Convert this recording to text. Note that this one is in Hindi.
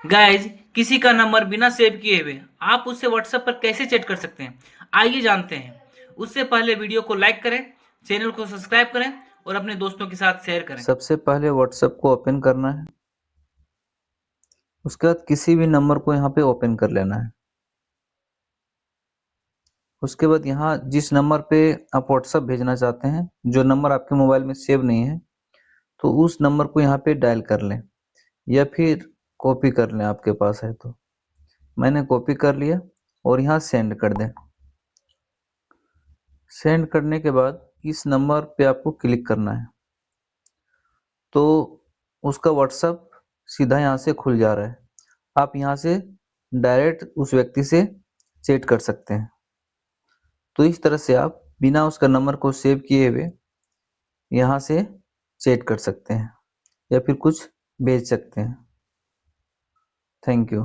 गाइज, किसी का नंबर बिना सेव किए हुए आप उससे व्हाट्सएप पर कैसे चैट कर सकते हैं, आइए जानते हैं। उससे पहले वीडियो को लाइक करें, चैनल को सब्सक्राइब करें और अपने दोस्तों के साथ शेयर करें। सबसे पहले व्हाट्सएप को ओपन करना है। उसके बाद किसी भी नंबर को यहाँ पे ओपन कर लेना है। उसके बाद यहाँ जिस नंबर पे आप व्हाट्सएप भेजना चाहते हैं, जो नंबर आपके मोबाइल में सेव नहीं है, तो उस नंबर को यहाँ पे डायल कर लें या फिर कॉपी कर लें आपके पास है तो। मैंने कॉपी कर लिया और यहाँ सेंड कर दें। सेंड करने के बाद इस नंबर पे आपको क्लिक करना है, तो उसका व्हाट्सएप सीधा यहाँ से खुल जा रहा है। आप यहाँ से डायरेक्ट उस व्यक्ति से चैट कर सकते हैं। तो इस तरह से आप बिना उसका नंबर को सेव किए हुए यहाँ से चैट कर सकते हैं या फिर कुछ भेज सकते हैं। Thank you.